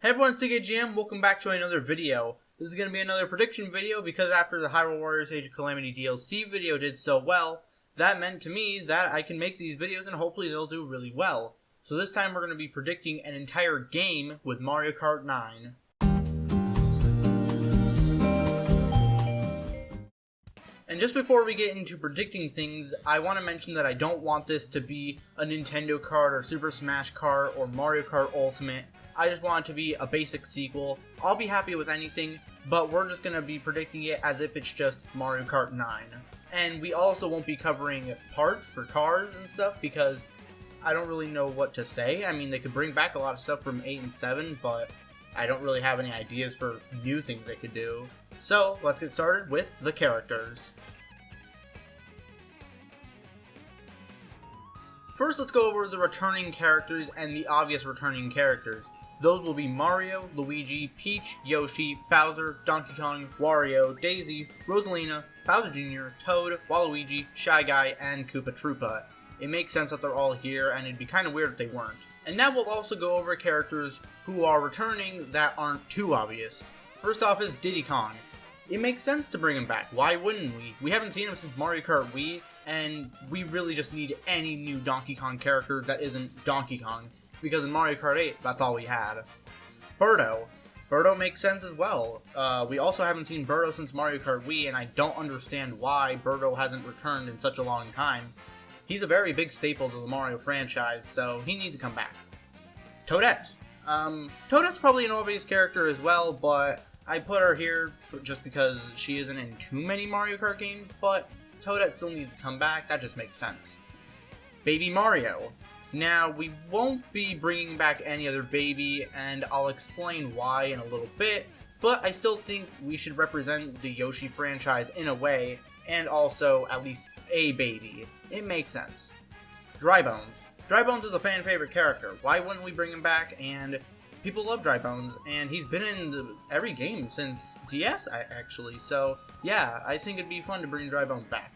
Hey everyone, it's DKGM. Welcome back to another video. This is going to be another prediction video because after the Hyrule Warriors Age of Calamity DLC video did so well, that meant to me that I can make these videos and hopefully they'll do really well. So this time we're going to be predicting an entire game with Mario Kart 9. And just before we get into predicting things, I want to mention that I don't want this to be a Nintendo Kart or Super Smash Kart or Mario Kart Ultimate. I just want it to be a basic sequel. I'll be happy with anything, but we're just going to be predicting it as if it's just Mario Kart 9. And we also won't be covering parts for cars and stuff because I don't really know what to say. I mean, they could bring back a lot of stuff from 8 and 7, but I don't really have any ideas for new things they could do. So, let's get started with the characters. First, let's go over the returning characters and the obvious returning characters. Those will be Mario, Luigi, Peach, Yoshi, Bowser, Donkey Kong, Wario, Daisy, Rosalina, Bowser Jr., Toad, Waluigi, Shy Guy, and Koopa Troopa. It makes sense that they're all here, and it'd be kind of weird if they weren't. And now we'll also go over characters who are returning that aren't too obvious. First off is Diddy Kong. It makes sense to bring him back. Why wouldn't we? We haven't seen him since Mario Kart Wii, and we really just need any new Donkey Kong character that isn't Donkey Kong. Because in Mario Kart 8, that's all we had. Birdo. Birdo makes sense as well. We also haven't seen Birdo since Mario Kart Wii, and I don't understand why Birdo hasn't returned in such a long time. He's a very big staple to the Mario franchise, so he needs to come back. Toadette. Toadette's probably an obvious character as well, but I put her here just because she isn't in too many Mario Kart games, but Toadette still needs to come back. That just makes sense. Baby Mario. Now, we won't be bringing back any other baby, and I'll explain why in a little bit, but I still think we should represent the Yoshi franchise in a way, and also at least a baby. It makes sense. Dry Bones. Dry Bones is a fan favorite character. Why wouldn't we bring him back? And people love Dry Bones, and he's been in every game since DS, actually, so yeah, I think it'd be fun to bring Dry Bones back.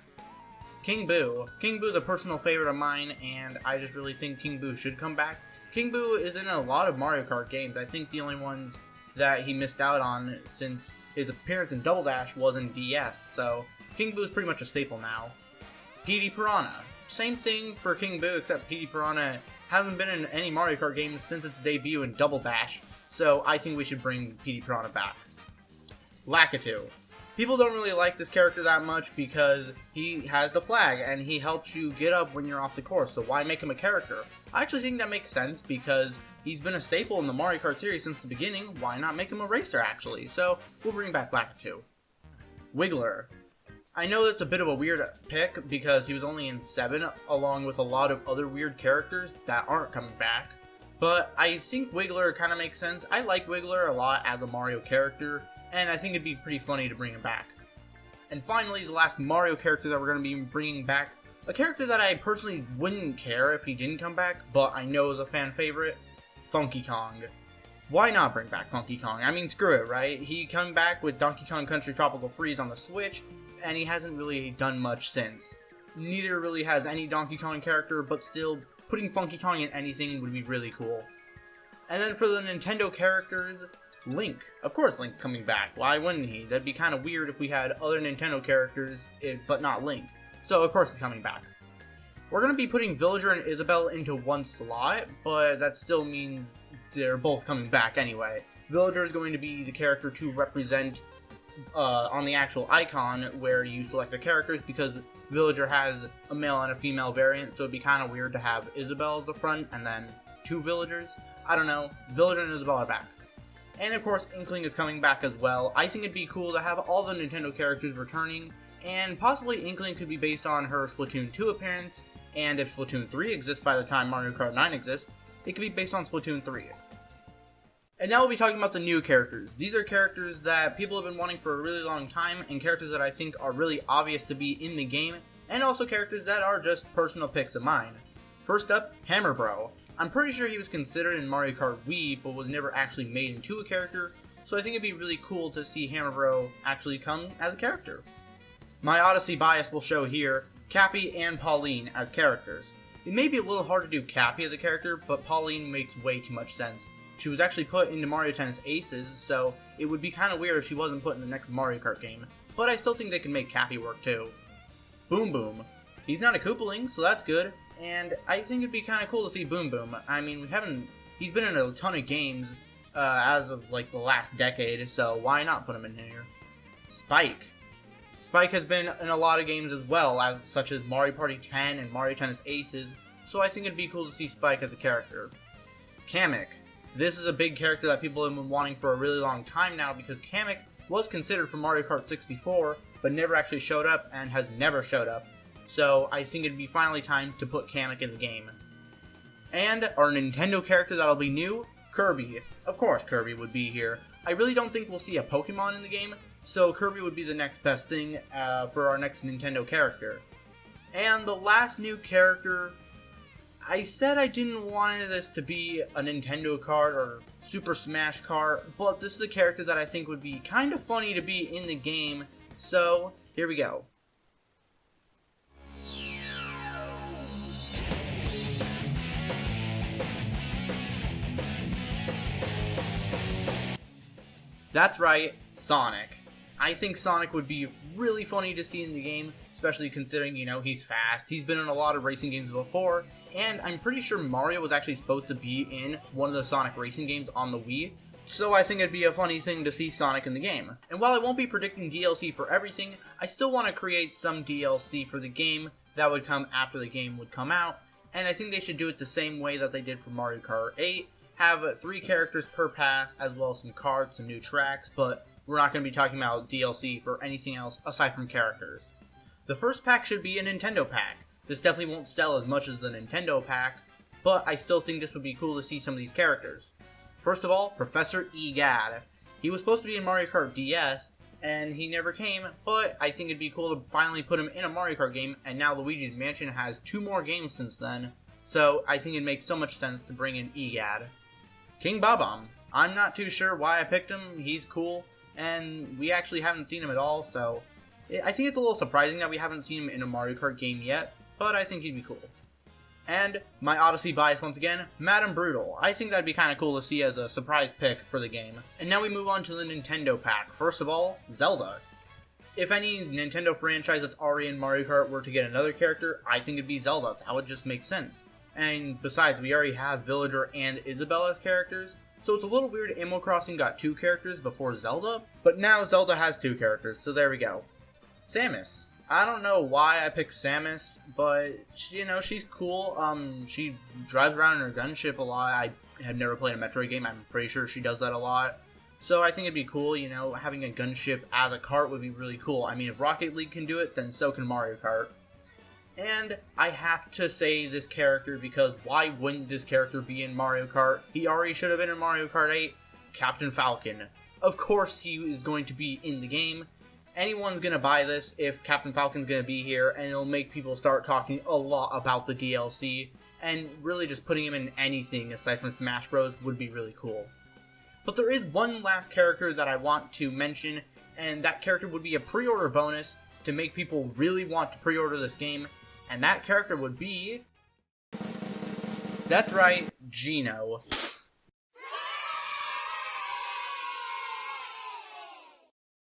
King Boo. King Boo's a personal favorite of mine, and I just really think King Boo should come back. King Boo is in a lot of Mario Kart games. I think the only ones that he missed out on since his appearance in Double Dash was in DS, so King Boo is pretty much a staple now. Petey Piranha. Same thing for King Boo, except Petey Piranha hasn't been in any Mario Kart games since its debut in Double Dash, so I think we should bring Petey Piranha back. Lakitu. People don't really like this character that much because he has the flag and he helps you get up when you're off the course, so why make him a character? I actually think that makes sense because he's been a staple in the Mario Kart series since the beginning. Why not make him a racer, actually? So we'll bring back Lakitu. Wiggler. I know that's a bit of a weird pick because he was only in 7 along with a lot of other weird characters that aren't coming back, but I think Wiggler kind of makes sense. I like Wiggler a lot as a Mario character, and I think it'd be pretty funny to bring him back. And finally, the last Mario character that we're going to be bringing back, a character that I personally wouldn't care if he didn't come back, but I know is a fan favorite, Funky Kong. Why not bring back Funky Kong? I mean, screw it, right? He came back with Donkey Kong Country Tropical Freeze on the Switch, and he hasn't really done much since. Neither really has any Donkey Kong character, but still, putting Funky Kong in anything would be really cool. And then for the Nintendo characters, Link. Of course Link's coming back. Why wouldn't he? That'd be kind of weird if we had other Nintendo characters, but not Link. So of course he's coming back. We're going to be putting Villager and Isabelle into one slot, but that still means they're both coming back anyway. Villager is going to be the character to represent on the actual icon where you select the characters because Villager has a male and a female variant, so it'd be kind of weird to have Isabelle as the front and then 2 Villagers. I don't know. Villager and Isabelle are back. And of course, Inkling is coming back as well. I think it'd be cool to have all the Nintendo characters returning, and possibly Inkling could be based on her Splatoon 2 appearance, and if Splatoon 3 exists by the time Mario Kart 9 exists, it could be based on Splatoon 3. And now we'll be talking about the new characters. These are characters that people have been wanting for a really long time, and characters that I think are really obvious to be in the game, and also characters that are just personal picks of mine. First up, Hammer Bro. I'm pretty sure he was considered in Mario Kart Wii, but was never actually made into a character, so I think it'd be really cool to see Hammer Bro actually come as a character. My Odyssey bias will show here Cappy and Pauline as characters. It may be a little hard to do Cappy as a character, but Pauline makes way too much sense. She was actually put into Mario Tennis Aces, so it would be kind of weird if she wasn't put in the next Mario Kart game. But I still think they can make Cappy work too. Boom Boom. He's not a Koopaling, so that's good. And I think it'd be kind of cool to see Boom Boom. I mean, he's been in a ton of games as of like the last decade, so why not put him in here? Spike. Spike has been in a lot of games as well, such as Mario Party 10 and Mario Tennis Aces, so I think it'd be cool to see Spike as a character. Kamek. This is a big character that people have been wanting for a really long time now because Kamek was considered for Mario Kart 64, but never actually showed up and has never showed up. So I think it'd be finally time to put Kamek in the game. And our Nintendo character that'll be new, Kirby. Of course Kirby would be here. I really don't think we'll see a Pokemon in the game, so Kirby would be the next best thing for our next Nintendo character. And the last new character, I said I didn't want this to be a Nintendo Kart or Super Smash Kart, but this is a character that I think would be kind of funny to be in the game, so here we go. That's right, Sonic. I think Sonic would be really funny to see in the game, especially considering, he's fast. He's been in a lot of racing games before, and I'm pretty sure Mario was actually supposed to be in one of the Sonic racing games on the Wii, so I think it'd be a funny thing to see Sonic in the game. And while I won't be predicting DLC for everything, I still want to create some DLC for the game that would come after the game would come out, and I think they should do it the same way that they did for Mario Kart 8, have 3 characters per pass, as well as some cards, some new tracks, but we're not going to be talking about DLC for anything else aside from characters. The first pack should be a Nintendo pack. This definitely won't sell as much as the Nintendo pack, but I still think this would be cool to see some of these characters. First of all, Professor Egad. He was supposed to be in Mario Kart DS, and he never came, but I think it'd be cool to finally put him in a Mario Kart game, and now Luigi's Mansion has 2 more games since then, so I think it makes so much sense to bring in Egad. King Bob-omb. I'm not too sure why I picked him. He's cool, and we actually haven't seen him at all, so I think it's a little surprising that we haven't seen him in a Mario Kart game yet, but I think he'd be cool. And my Odyssey bias once again, Madame Brutal. I think that'd be kind of cool to see as a surprise pick for the game. And now we move on to the Nintendo pack. First of all, Zelda. If any Nintendo franchise that's already in Mario Kart were to get another character, I think it'd be Zelda. That would just make sense. And besides, we already have Villager and Isabelle as characters, so it's a little weird Animal Crossing got 2 characters before Zelda, but now Zelda has 2 characters, so there we go. Samus. I don't know why I picked Samus, but, she's cool. She drives around in her gunship a lot. I have never played a Metroid game. I'm pretty sure she does that a lot. So I think it'd be cool, having a gunship as a kart would be really cool. I mean, if Rocket League can do it, then so can Mario Kart. And I have to say this character because why wouldn't this character be in Mario Kart? He already should have been in Mario Kart 8. Captain Falcon. Of course he is going to be in the game. Anyone's going to buy this if Captain Falcon's going to be here, and it'll make people start talking a lot about the DLC, and really just putting him in anything aside from Smash Bros. Would be really cool. But there is one last character that I want to mention, and that character would be a pre-order bonus to make people really want to pre-order this game, and that character would be... That's right, Geno.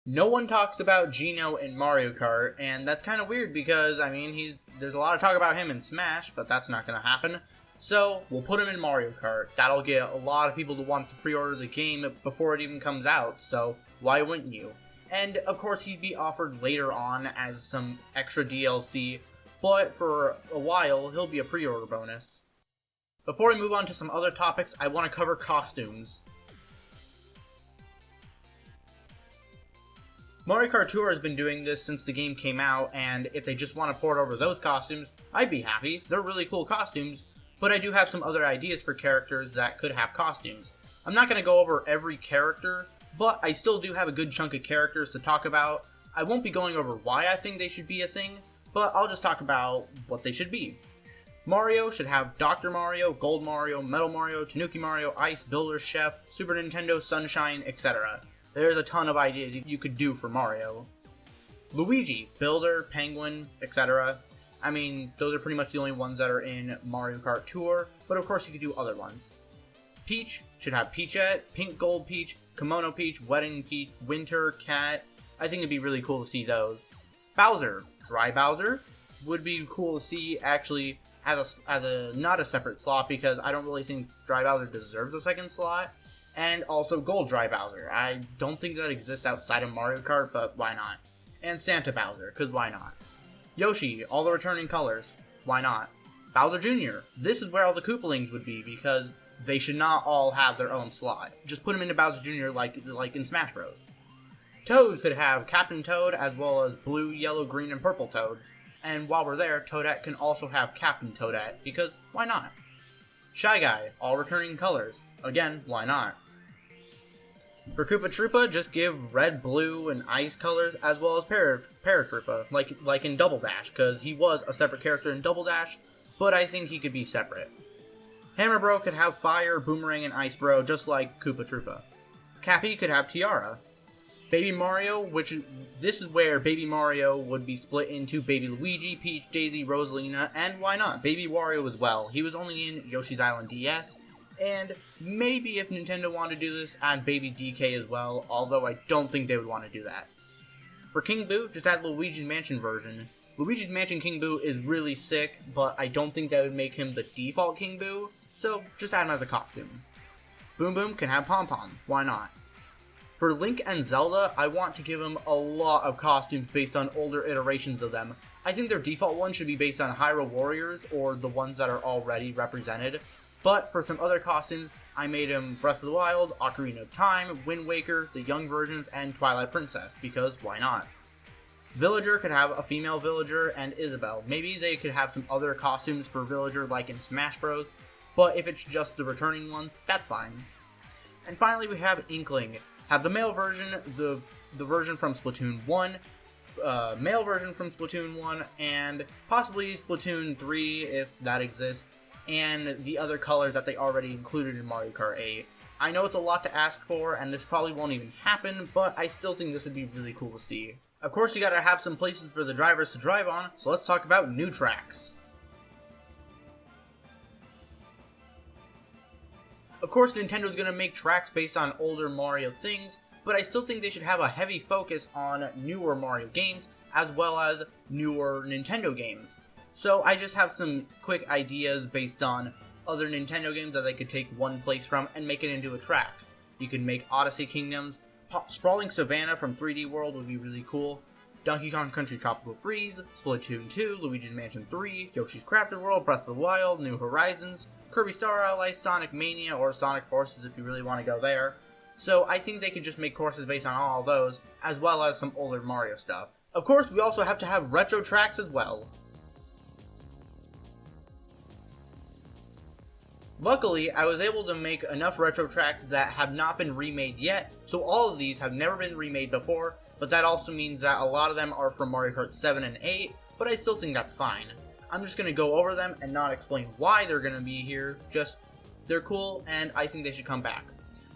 No one talks about Geno in Mario Kart, and that's kind of weird because, there's a lot of talk about him in Smash, but that's not going to happen. So, we'll put him in Mario Kart. That'll get a lot of people to want to pre-order the game before it even comes out, so why wouldn't you? And, of course, he'd be offered later on as some extra DLC, but for a while, he'll be a pre-order bonus. Before we move on to some other topics, I want to cover costumes. Mario Kart Tour has been doing this since the game came out, and if they just want to port over those costumes, I'd be happy. They're really cool costumes, but I do have some other ideas for characters that could have costumes. I'm not going to go over every character, but I still do have a good chunk of characters to talk about. I won't be going over why I think they should be a thing, but I'll just talk about what they should be. Mario should have Dr. Mario, Gold Mario, Metal Mario, Tanuki Mario, Ice, Builder, Chef, Super Nintendo, Sunshine, etc. There's a ton of ideas you could do for Mario. Luigi, Builder, Penguin, etc. Those are pretty much the only ones that are in Mario Kart Tour, but of course you could do other ones. Peach should have Peachette, Pink Gold Peach, Kimono Peach, Wedding Peach, Winter Cat. I think it'd be really cool to see those. Bowser, Dry Bowser, would be cool to see actually as a not a separate slot, because I don't really think Dry Bowser deserves a second slot. And also Gold Dry Bowser. I don't think that exists outside of Mario Kart, but why not? And Santa Bowser, because why not? Yoshi, all the returning colors, why not? Bowser Jr., this is where all the Koopalings would be, because they should not all have their own slot. Just put them into Bowser Jr. like in Smash Bros. Toad could have Captain Toad, as well as blue, yellow, green, and purple Toads. And while we're there, Toadette can also have Captain Toadette, because why not? Shy Guy, all returning colors. Again, why not? For Koopa Troopa, just give red, blue, and ice colors, as well as Paratroopa, like in Double Dash, because he was a separate character in Double Dash, but I think he could be separate. Hammer Bro could have Fire, Boomerang, and Ice Bro, just like Koopa Troopa. Cappy could have Tiara. Baby Mario, this is where Baby Mario would be split into Baby Luigi, Peach, Daisy, Rosalina, and why not, Baby Wario as well. He was only in Yoshi's Island DS, and maybe if Nintendo wanted to do this, add Baby DK as well, although I don't think they would want to do that. For King Boo, just add Luigi's Mansion version. Luigi's Mansion King Boo is really sick, but I don't think that would make him the default King Boo, so just add him as a costume. Boom Boom can have Pom Pom, why not? For Link and Zelda, I want to give them a lot of costumes based on older iterations of them. I think their default one should be based on Hyrule Warriors, or the ones that are already represented. But for some other costumes, I made him Breath of the Wild, Ocarina of Time, Wind Waker, the young versions, and Twilight Princess, because why not? Villager could have a female Villager and Isabelle. Maybe they could have some other costumes for Villager like in Smash Bros, but if it's just the returning ones, that's fine. And finally we have Inkling. Have the male version, the version from Splatoon 1, male version from Splatoon 1, and possibly Splatoon 3 if that exists, and the other colors that they already included in Mario Kart 8. I know it's a lot to ask for, and this probably won't even happen, but I still think this would be really cool to see. Of course, you gotta have some places for the drivers to drive on, so let's talk about new tracks. Of course, Nintendo's gonna make tracks based on older Mario things, but I still think they should have a heavy focus on newer Mario games, as well as newer Nintendo games. So I just have some quick ideas based on other Nintendo games that they could take one place from and make it into a track. You could make Odyssey Kingdoms, Sprawling Savannah from 3D World would be really cool, Donkey Kong Country Tropical Freeze, Splatoon 2, Luigi's Mansion 3, Yoshi's Crafted World, Breath of the Wild, New Horizons, Kirby Star Allies, Sonic Mania, or Sonic Forces if you really want to go there. So I think they could just make courses based on all of those, as well as some older Mario stuff. Of course, we also have to have retro tracks as well. Luckily, I was able to make enough retro tracks that have not been remade yet, so all of these have never been remade before, but that also means that a lot of them are from Mario Kart 7 and 8, but I still think that's fine. I'm just going to go over them and not explain why they're going to be here, just they're cool and I think they should come back.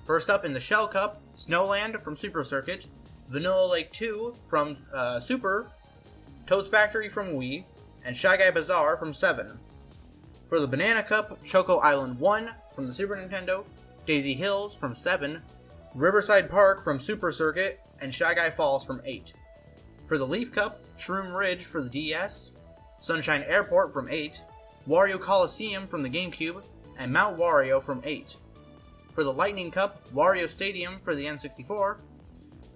First up in the Shell Cup, Snowland from Super Circuit, Vanilla Lake 2 from Super, Toad's Factory from Wii, and Shy Guy Bazaar from 7. For the Banana Cup, Choco Island 1 from the Super Nintendo, Daisy Hills from 7, Riverside Park from Super Circuit, and Shy Guy Falls from 8. For the Leaf Cup, Shroom Ridge for the DS, Sunshine Airport from 8, Wario Coliseum from the GameCube, and Mount Wario from 8. For the Lightning Cup, Wario Stadium for the N64,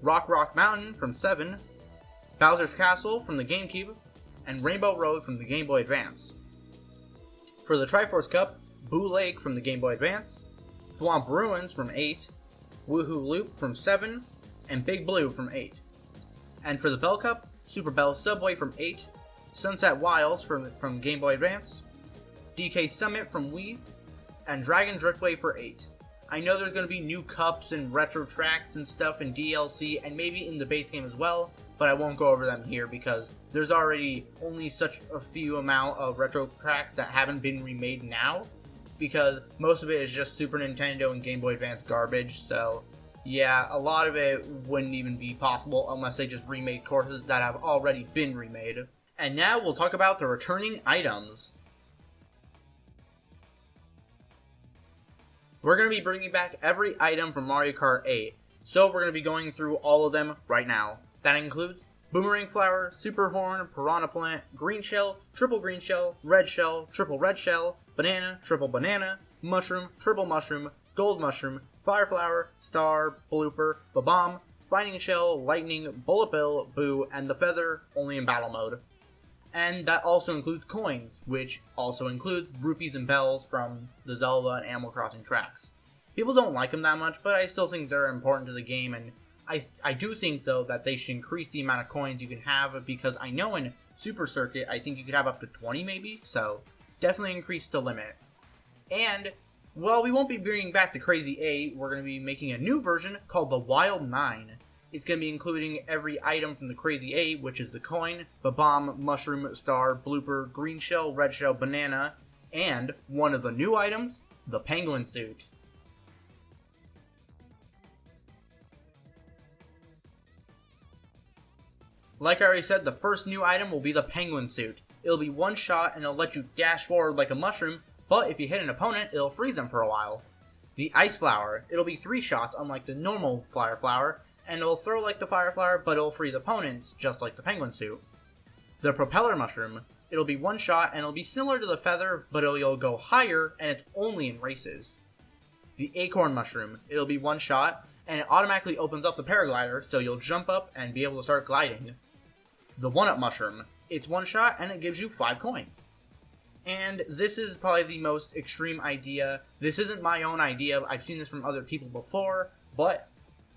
Rock Mountain from 7, Bowser's Castle from the GameCube, and Rainbow Road from the Game Boy Advance. For the Triforce Cup, Boo Lake from the Game Boy Advance, Swamp Ruins from 8, Woohoo Loop from 7, and Big Blue from 8. And for the Bell Cup, Super Bell Subway from 8, Sunset Wilds from Game Boy Advance, DK Summit from Wii, and Dragon Driftway for 8. I know there's going to be new cups and retro tracks and stuff in DLC and maybe in the base game as well, but I won't go over them here because there's already only such a few amount of retro tracks that haven't been remade now, because most of it is just Super Nintendo and Game Boy Advance garbage, so yeah, a lot of it wouldn't even be possible unless they just remade courses that have already been remade. And now we'll talk about the returning items. We're going to be bringing back every item from Mario Kart 8, so we're going to be going through all of them right now. That includes Boomerang Flower, Super Horn, Piranha Plant, Green Shell, Triple Green Shell, Triple Red Shell, Banana, Triple Banana, Mushroom, Triple Mushroom, Gold Mushroom, Fire Flower, Star, Blooper, Bomb, Spinning Shell, Lightning, Bullet Bill, Boo, and the Feather, only in Battle Mode. And that also includes coins, which also includes rupees and bells from the Zelda and Animal Crossing tracks. People don't like them that much, but I still think they're important to the game, and I do think, though, that they should increase the amount of coins you can have, because I know in Super Circuit, I think you could have up to 20 maybe, so definitely increase the limit. And, well, we won't be bringing back the Crazy 8, we're going to be making a new version called the Wild 9. It's going to be including every item from the Crazy 8, which is the coin, the bomb, mushroom, star, blooper, green shell, red shell, banana, and one of the new items, the penguin suit. Like I already said, the first new item will be the penguin suit. It'll be one shot and it'll let you dash forward like a mushroom, but if you hit an opponent, it'll freeze them for a while. The ice flower, it'll be 3 shots unlike the normal fire flower, and it'll throw like the fire flower, but it'll freeze opponents just like the penguin suit. The propeller mushroom, it'll be 1 shot and it'll be similar to the feather, but it'll go higher and it's only in races. The acorn mushroom, it'll be 1 shot and it automatically opens up the paraglider, so you'll jump up and be able to start gliding. The 1-up mushroom, it's 1 shot and it gives you 5 coins. And this is probably the most extreme idea. This isn't my own idea, I've seen this from other people before, but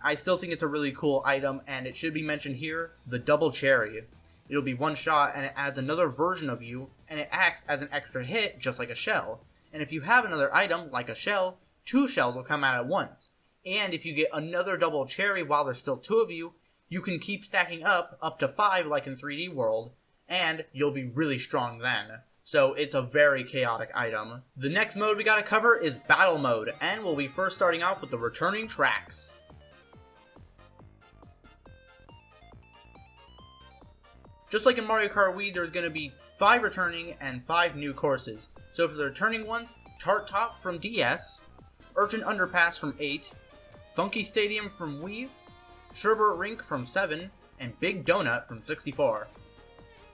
I still think it's a really cool item, and it should be mentioned here, the double cherry. It'll be 1 shot and it adds another version of you, and it acts as an extra hit just like a shell. And if you have another item, like a shell, 2 shells will come out at once. And if you get another double cherry while there's still 2 of you, you can keep stacking up to 5 like in 3D World, and you'll be really strong then. So it's a very chaotic item. The next mode we gotta cover is Battle Mode, and we'll be first starting off with the returning tracks. Just like in Mario Kart Wii, there's gonna be 5 returning and 5 new courses. So for the returning ones, Tart Top from DS, Urchin Underpass from 8, Funky Stadium from Wii, Sherbert Rink from 7, and Big Donut from 64.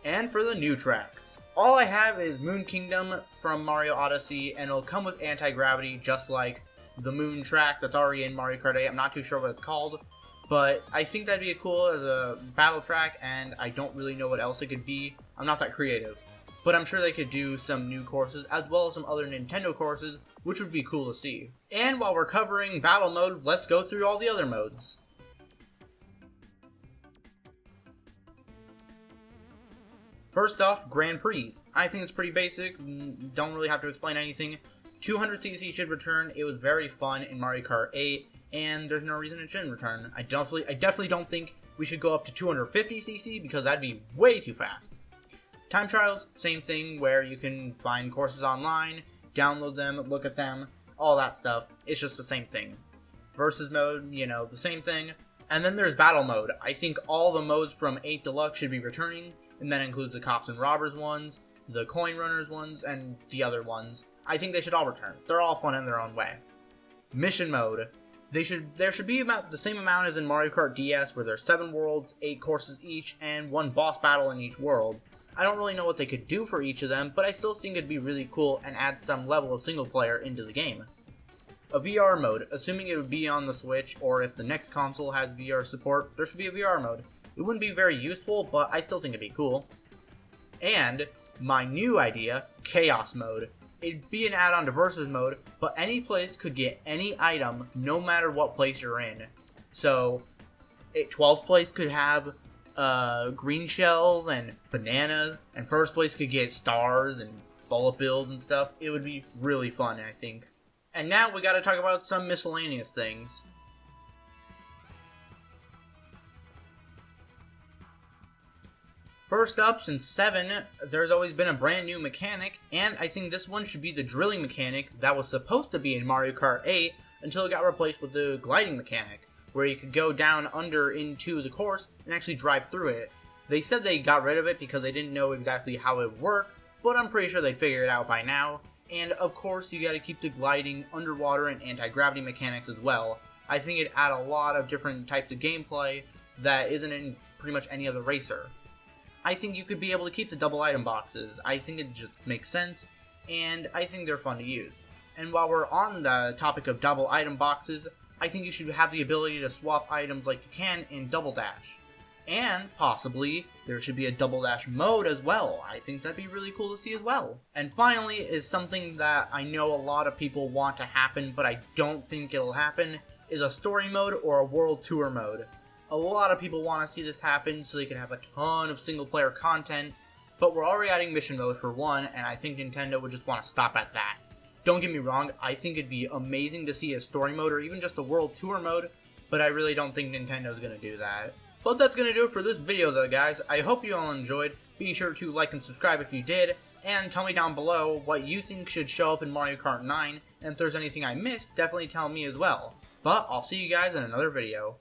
And for the new tracks, all I have is Moon Kingdom from Mario Odyssey, and it'll come with anti-gravity just like the Moon track that's already in Mario Kart 8. I'm not too sure what it's called, but I think that'd be cool as a battle track, and I don't really know what else it could be. I'm not that creative, but I'm sure they could do some new courses as well as some other Nintendo courses, which would be cool to see. And while we're covering Battle Mode, let's go through all the other modes. First off, Grand Prix. I think it's pretty basic, don't really have to explain anything. 200cc should return. It was very fun in Mario Kart 8, and there's no reason it shouldn't return. I definitely don't think we should go up to 250cc because that'd be way too fast. Time trials, same thing, where you can find courses online, download them, look at them, all that stuff. It's just the same thing. Versus mode, the same thing. And then there's Battle Mode. I think all the modes from 8 Deluxe should be returning, and that includes the Cops and Robbers ones, the Coin Runners ones, and the other ones. I think they should all return. They're all fun in their own way. Mission Mode. There should be about the same amount as in Mario Kart DS, where there's 7 worlds, 8 courses each, and 1 boss battle in each world. I don't really know what they could do for each of them, but I still think it'd be really cool and add some level of single player into the game. A VR mode. Assuming it would be on the Switch, or if the next console has VR support, there should be a VR mode. It wouldn't be very useful, but I still think it'd be cool. And my new idea, Chaos Mode. It'd be an add-on to Versus Mode, but any place could get any item no matter what place you're in. So, 12th place could have green shells and bananas, and first place could get stars and bullet bills and stuff. It would be really fun, I think. And now we gotta talk about some miscellaneous things. First up, since 7, there's always been a brand new mechanic, and I think this one should be the drilling mechanic that was supposed to be in Mario Kart 8 until it got replaced with the gliding mechanic, where you could go down under into the course and actually drive through it. They said they got rid of it because they didn't know exactly how it would work, but I'm pretty sure they figured it out by now. And of course, you gotta keep the gliding, underwater, and anti-gravity mechanics as well. I think it'd add a lot of different types of gameplay that isn't in pretty much any other racer. I think you could be able to keep the double item boxes. I think it just makes sense, and I think they're fun to use. And while we're on the topic of double item boxes, I think you should have the ability to swap items like you can in Double Dash. And possibly, there should be a Double Dash mode as well. I think that'd be really cool to see as well. And finally, is something that I know a lot of people want to happen, but I don't think it'll happen, is a story mode or a world tour mode. A lot of people want to see this happen so they can have a ton of single player content, but we're already adding mission mode for one, and I think Nintendo would just want to stop at that. Don't get me wrong, I think it'd be amazing to see a story mode or even just a world tour mode, but I really don't think Nintendo's going to do that. But that's going to do it for this video though, guys. I hope you all enjoyed. Be sure to like and subscribe if you did, and tell me down below what you think should show up in Mario Kart 9, and if there's anything I missed, definitely tell me as well. But I'll see you guys in another video.